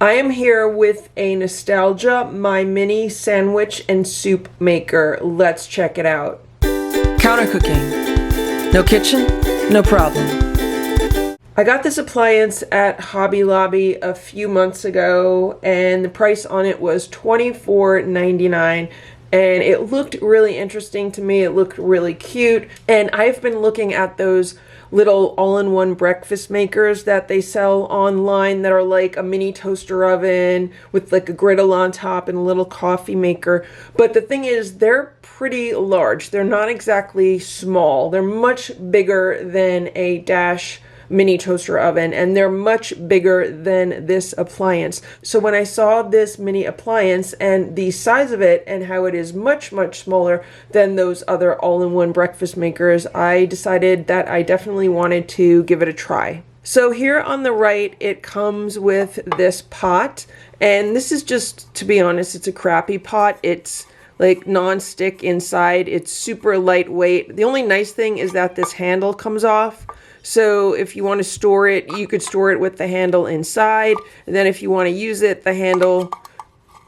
I am here with a nostalgia MyMini sandwich and soup maker. Let's check it out. Counter cooking. No kitchen? No problem. I got this appliance at Hobby Lobby a few months ago, and the price on it was $24.99. And it looked really interesting to me. It looked really cute. And I've been looking at those little all-in-one breakfast makers that they sell online that are like a mini toaster oven with like a griddle on top and a little coffee maker. But the thing is, they're pretty large. They're not exactly small. They're much bigger than a Dash mini toaster oven, and they're much bigger than this appliance. So when I saw this mini appliance and the size of it and how it is much smaller than those other all-in-one breakfast makers, I decided that I definitely wanted to give it a try. So here on the right, it comes with this pot, and this is just, to be honest, it's a crappy pot. It's like non-stick inside. It's super lightweight. The only nice thing is that this handle comes off. So if you want to store it, you could store it with the handle inside. And then if you want to use it, the handle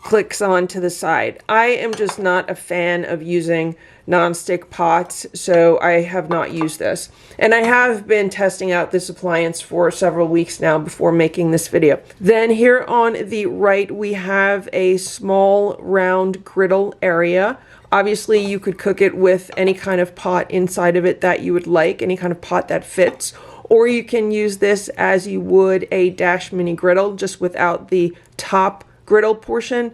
clicks on to the side. I am just not a fan of using non-stick pots, so I have not used this. And I have been testing out this appliance for several weeks now before making this video. Then here on the right, we have a small round griddle area. Obviously, you could cook it with any kind of pot inside of it that you would like, any kind of pot that fits. Or you can use this as you would a Dash mini griddle, just without the top griddle portion.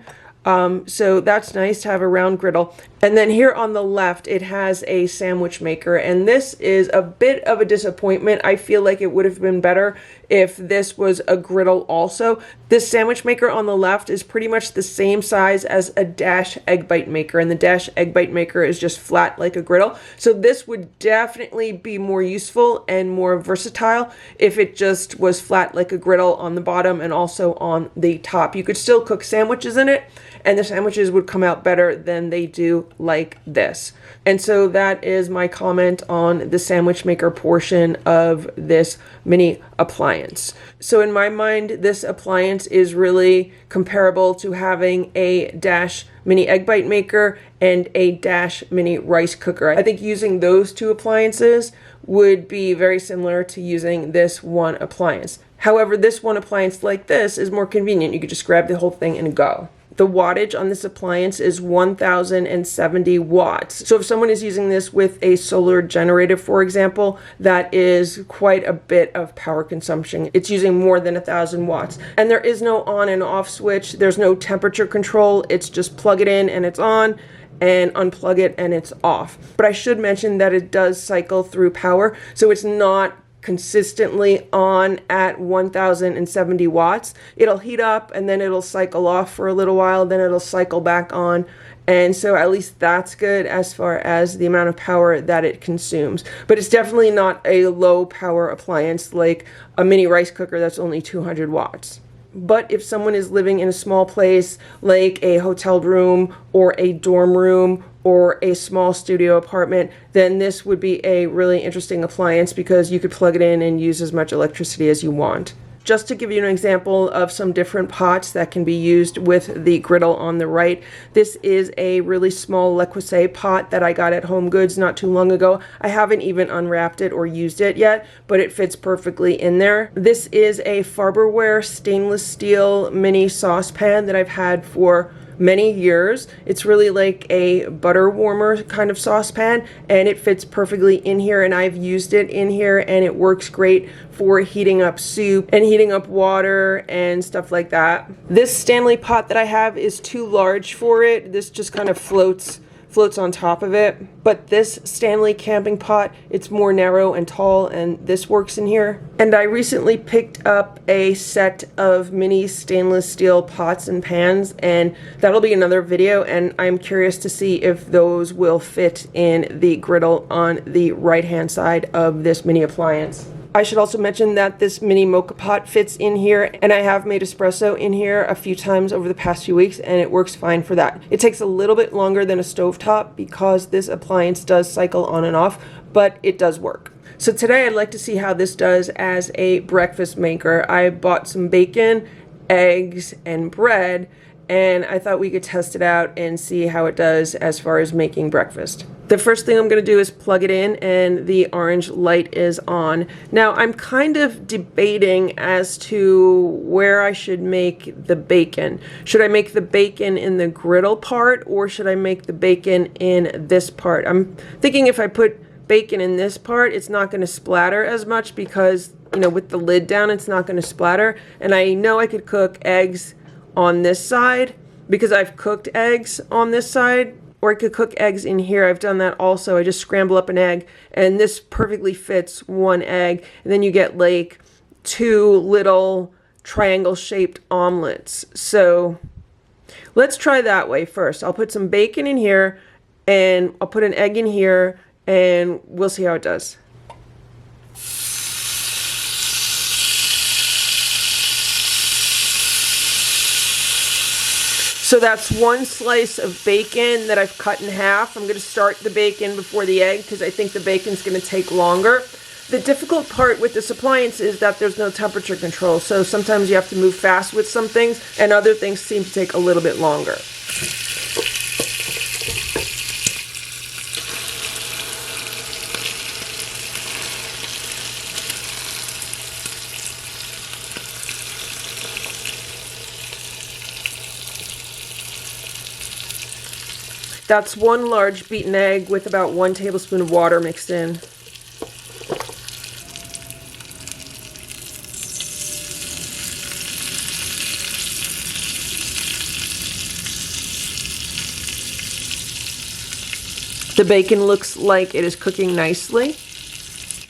So that's nice to have a round griddle. And then here on the left, it has a sandwich maker, and this is a bit of a disappointment. I feel like it would have been better if this was a griddle also. This sandwich maker on the left is pretty much the same size as a Dash egg bite maker, and the Dash egg bite maker is just flat like a griddle. So this would definitely be more useful and more versatile if it just was flat like a griddle on the bottom and also on the top. You could still cook sandwiches in it, and the sandwiches would come out better than they do like this. And so that is my comment on the sandwich maker portion of this mini appliance. So in my mind, this appliance is really comparable to having a Dash mini egg bite maker and a Dash mini rice cooker. I think using those two appliances would be very similar to using this one appliance. However, this one appliance like this is more convenient. You could just grab the whole thing and go. The wattage on this appliance is 1070 watts. So if someone is using this with a solar generator, for example, that is quite a bit of power consumption. It's using more than 1000 watts. And there is no on and off switch. There's no temperature control. It's just plug it in and it's on, and unplug it and it's off. But I should mention that it does cycle through power, so it's not consistently on at 1070 watts. It'll heat up and then it'll cycle off for a little while, then it'll cycle back on. And so at least that's good as far as the amount of power that it consumes. But it's definitely not a low power appliance like a mini rice cooker that's only 200 watts. But if someone is living in a small place like a hotel room or a dorm room or a small studio apartment, then this would be a really interesting appliance because you could plug it in and use as much electricity as you want. Just to give you an example of some different pots that can be used with the griddle on the right, this is a really small Le Creuset pot that I got at Home Goods not too long ago. I haven't even unwrapped it or used it yet, but it fits perfectly in there. This is a Farberware stainless steel mini saucepan that I've had for many years. It's really like a butter warmer kind of saucepan, and it fits perfectly in here, and I've used it in here and it works great for heating up soup and heating up water and stuff like that. This Stanley pot that I have is too large for it. This just kind of floats on top of it. But this Stanley camping pot, it's more narrow and tall, and this works in here. And I recently picked up a set of mini stainless steel pots and pans, and that'll be another video, and I'm curious to see if those will fit in the griddle on the right hand side of this mini appliance. I should also mention that this mini mocha pot fits in here, and I have made espresso in here a few times over the past few weeks, and it works fine for that. It takes a little bit longer than a stovetop because this appliance does cycle on and off, but it does work. So today I'd like to see how this does as a breakfast maker. I bought some bacon eggs and bread, and I thought we could test it out and see how it does as far as making breakfast. The first thing I'm going to do is plug it in, and the orange light is on. Now I'm kind of debating as to where I should make the bacon. Should I make the bacon in the griddle part, or should I make the bacon in this part? I'm thinking if I put bacon in this part, it's not going to splatter as much because, you know, with the lid down, it's not going to splatter. And I know I could cook eggs on this side because I've cooked eggs on this side, or I could cook eggs in here. I've done that also. I just scramble up an egg, and this perfectly fits one egg, and then you get like 2 little triangle shaped omelets. So let's try that way first. I'll put some bacon in here, and I'll put an egg in here, and we'll see how it does. So that's 1 slice of bacon that I've cut in half. I'm going to start the bacon before the egg because I think the bacon's going to take longer. The difficult part with this appliance is that there's no temperature control, so sometimes you have to move fast with some things, and other things seem to take a little bit longer. That's 1 large beaten egg with about 1 tablespoon of water mixed in. The bacon looks like it is cooking nicely.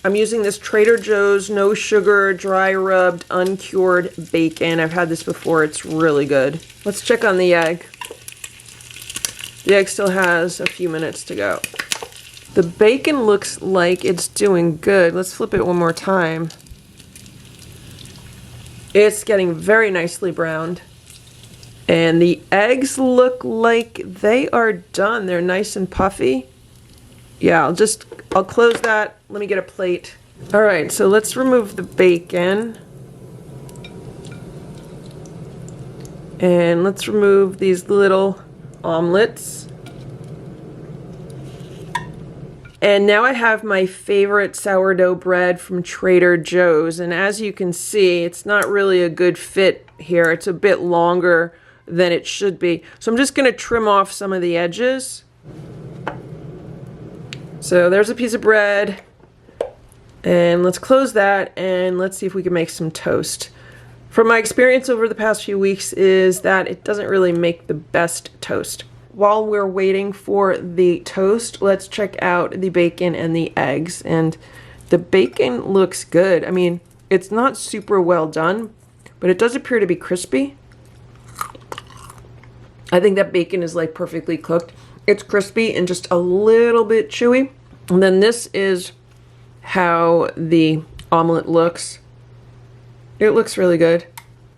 I'm using this Trader Joe's no sugar, dry rubbed, uncured bacon. I've had this before. It's really good. Let's check on the egg. The egg still has a few minutes to go. The bacon looks like it's doing good. Let's flip it one more time. It's getting very nicely browned. And the eggs look like they are done. They're nice and puffy. Yeah, I'll close that. Let me get a plate. All right, so let's remove the bacon. And let's remove these little omelets. And now I have my favorite sourdough bread from Trader Joe's, and as you can see, it's not really a good fit here. It's a bit longer than it should be. So I'm just going to trim off some of the edges. So there's a piece of bread, and let's close that, and let's see if we can make some toast. From my experience over the past few weeks is that it doesn't really make the best toast. While we're waiting for the toast, let's check out the bacon and the eggs. And the bacon looks good. I mean, it's not super well done, but it does appear to be crispy. I think that bacon is like perfectly cooked. It's crispy and just a little bit chewy. And then this is how the omelet looks. It looks really good.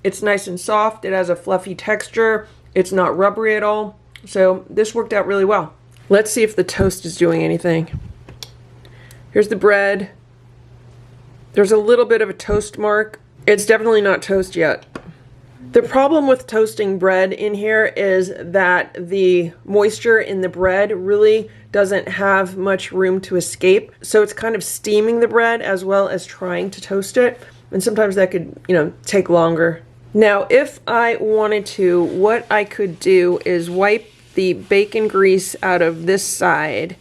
It's nice and soft. It has a fluffy texture. It's not rubbery at all. So this worked out really well. Let's see if the toast is doing anything. Here's the bread. There's a little bit of a toast mark. It's definitely not toast yet. The problem with toasting bread in here is that the moisture in the bread really doesn't have much room to escape. So it's kind of steaming the bread as well as trying to toast it. And sometimes that could, take longer. Now, if I wanted to, what I could do is wipe the bacon grease out of this side,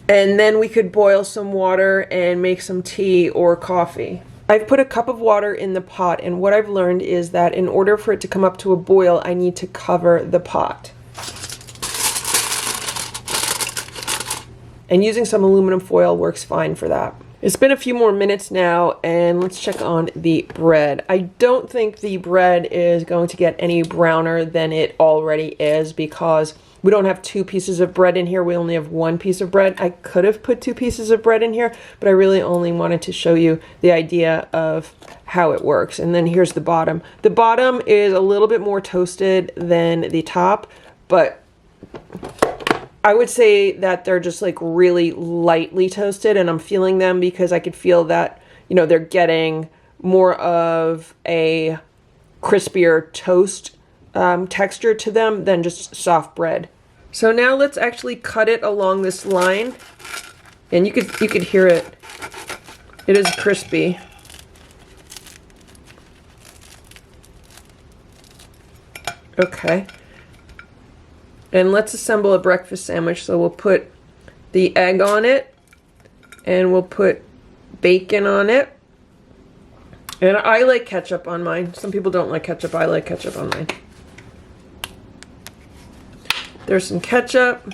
and then we could boil some water and make some tea or coffee. I've put a cup of water in the pot, and what I've learned is that in order for it to come up to a boil, I need to cover the pot. And using some aluminum foil works fine for that. It's been a few more minutes now, and let's check on the bread. I don't think the bread is going to get any browner than it already is because we don't have 2 pieces of bread in here. We only have 1 piece of bread. I could have put 2 pieces of bread in here, but I really only wanted to show you the idea of how it works. And then here's the bottom. The bottom is a little bit more toasted than the top, but I would say that they're just like really lightly toasted, and I'm feeling them because I could feel that, they're getting more of a crispier toast texture to them than just soft bread. So now let's actually cut it along this line, and you could hear it. It is crispy. Okay. And let's assemble a breakfast sandwich. So we'll put the egg on it, and we'll put bacon on it. And I like ketchup on mine. Some people don't like ketchup. I like ketchup on mine. There's some ketchup.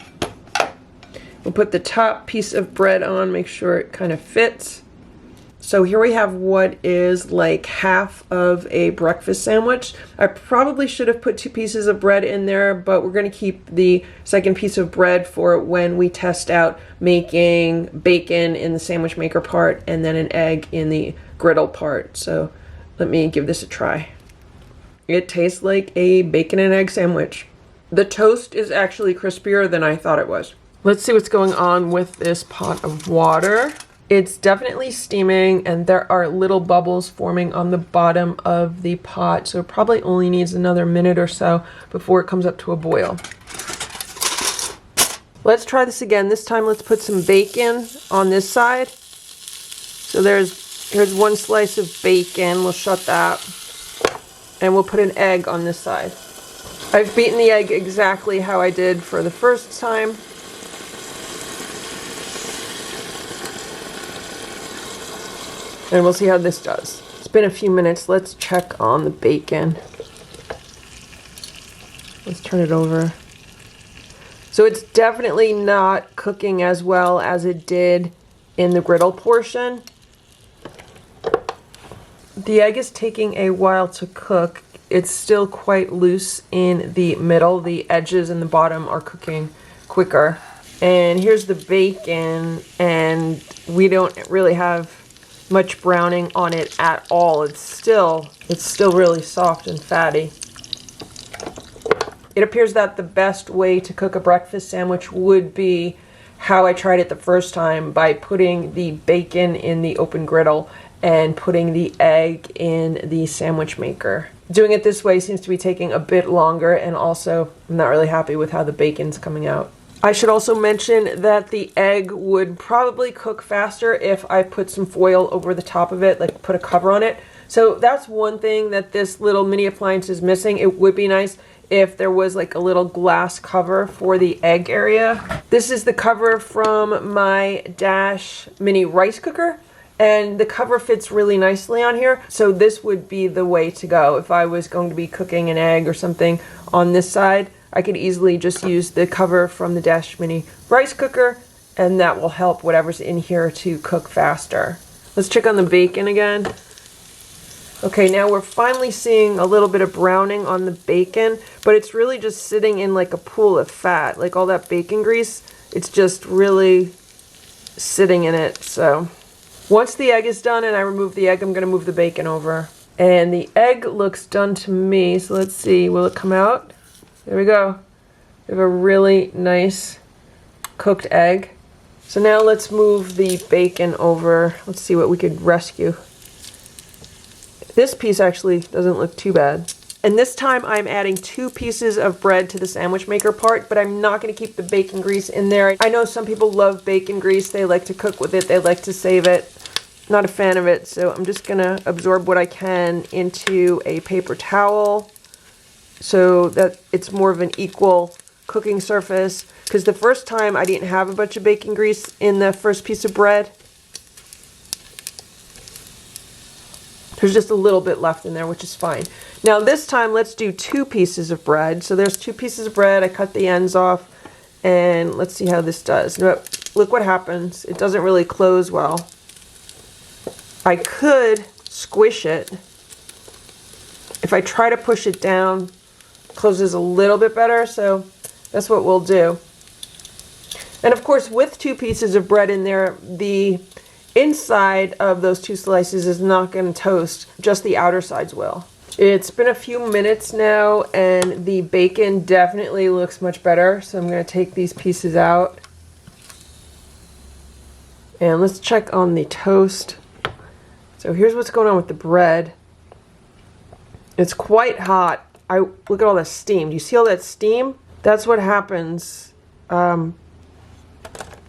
We'll put the top piece of bread on, make sure it kind of fits. So here we have what is like half of a breakfast sandwich. I probably should have put 2 pieces of bread in there, but we're going to keep the second piece of bread for when we test out making bacon in the sandwich maker part and then an egg in the griddle part. So let me give this a try. It tastes like a bacon and egg sandwich. The toast is actually crispier than I thought it was. Let's see what's going on with this pot of water. It's definitely steaming, and there are little bubbles forming on the bottom of the pot, so it probably only needs another minute or so before it comes up to a boil. Let's try this again. This time let's put some bacon on this side. So here's 1 slice of bacon. We'll shut that. And we'll put an egg on this side. I've beaten the egg exactly how I did for the first time. And we'll see how this does. It's been a few minutes. Let's check on the bacon. Let's turn it over. So it's definitely not cooking as well as it did in the griddle portion. The egg is taking a while to cook. It's still quite loose in the middle. The edges and the bottom are cooking quicker. And here's the bacon, and we don't really have much browning on it at all. It's still really soft and fatty. It appears that the best way to cook a breakfast sandwich would be how I tried it the first time, by putting the bacon in the open griddle and putting the egg in the sandwich maker. Doing it this way seems to be taking a bit longer, and also I'm not really happy with how the bacon's coming out. I should also mention that the egg would probably cook faster if I put some foil over the top of it, like put a cover on it. So that's one thing that this little mini appliance is missing. It would be nice if there was like a little glass cover for the egg area. This is the cover from my Dash mini rice cooker, and the cover fits really nicely on here. So this would be the way to go. If I was going to be cooking an egg or something on this side, I could easily just use the cover from the Dash mini rice cooker, and that will help whatever's in here to cook faster. Let's check on the bacon again. Okay, now we're finally seeing a little bit of browning on the bacon, but it's really just sitting in like a pool of fat. Like all that bacon grease, it's just really sitting in it. So once the egg is done and I remove the egg, I'm going to move the bacon over. And the egg looks done to me, so let's see, will it come out? There we go. We have a really nice cooked egg. So now let's move the bacon over. Let's see what we could rescue. This piece actually doesn't look too bad. And this time I'm adding 2 pieces of bread to the sandwich maker part, but I'm not going to keep the bacon grease in there. I know some people love bacon grease. They like to cook with it. They like to save it. Not a fan of it, so I'm just going to absorb what I can into a paper towel, so that it's more of an equal cooking surface. Because the first time I didn't have a bunch of bacon grease in the first piece of bread. There's just a little bit left in there, which is fine. Now this time let's do 2 pieces of bread. So there's 2 pieces of bread. I cut the ends off, and let's see how this does. Look what happens. It doesn't really close well. I could squish it. If I try to push it down, closes a little bit better, so that's what we'll do. And of course, with 2 pieces of bread in there, the inside of those 2 slices is not going to toast, just the outer sides will. It's been a few minutes now, and the bacon definitely looks much better, so I'm going to take these pieces out. And let's check on the toast. So here's what's going on with the bread. It's quite hot. Look at all that steam. Do you see all that steam? That's what happens, you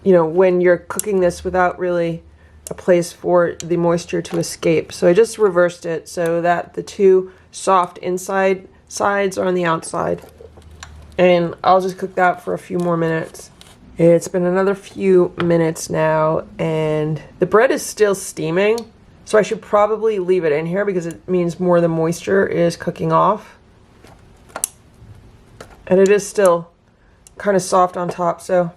know, when you're cooking this without really a place for the moisture to escape. So I just reversed it so that the two soft inside sides are on the outside. And I'll just cook that for a few more minutes. It's been another few minutes now, and the bread is still steaming. So I should probably leave it in here because it means more of the moisture is cooking off. And it is still kind of soft on top, so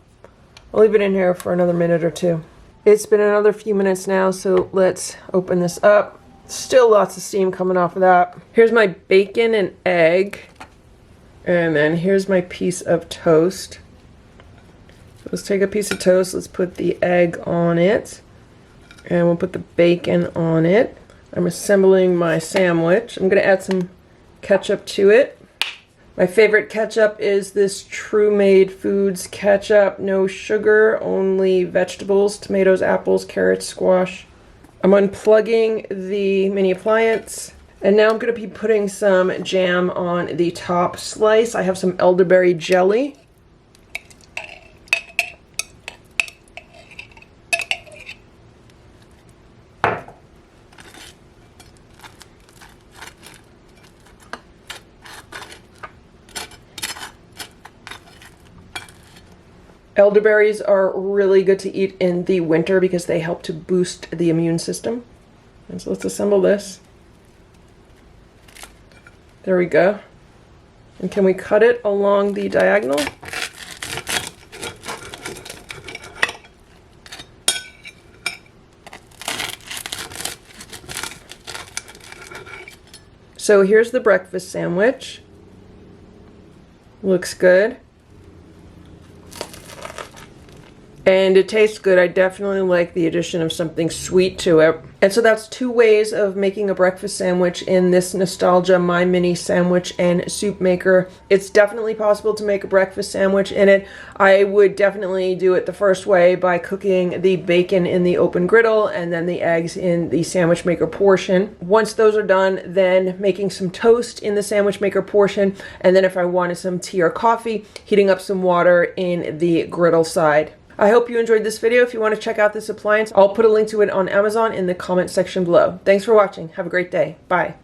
I'll leave it in here for another minute or two. It's been another few minutes now, so let's open this up. Still lots of steam coming off of that. Here's my bacon and egg. And then here's my piece of toast. Let's take a piece of toast, let's put the egg on it. And we'll put the bacon on it. I'm assembling my sandwich. I'm gonna add some ketchup to it. My favorite ketchup is this True Made Foods ketchup. No sugar, only vegetables, tomatoes, apples, carrots, squash. I'm unplugging the mini appliance. And now I'm going to be putting some jam on the top slice. I have some elderberry jelly. Elderberries are really good to eat in the winter because they help to boost the immune system. And so let's assemble this. There we go. And can we cut it along the diagonal? So here's the breakfast sandwich. Looks good. And it tastes good. I definitely like the addition of something sweet to it. And so that's two ways of making a breakfast sandwich in this Nostalgia MyMini sandwich and soup maker. It's definitely possible to make a breakfast sandwich in it. I would definitely do it the first way by cooking the bacon in the open griddle and then the eggs in the sandwich maker portion. Once those are done, then making some toast in the sandwich maker portion. And then if I wanted some tea or coffee, heating up some water in the griddle side. I hope you enjoyed this video. If you want to check out this appliance, I'll put a link to it on Amazon in the comment section below. Thanks for watching. Have a great day. Bye.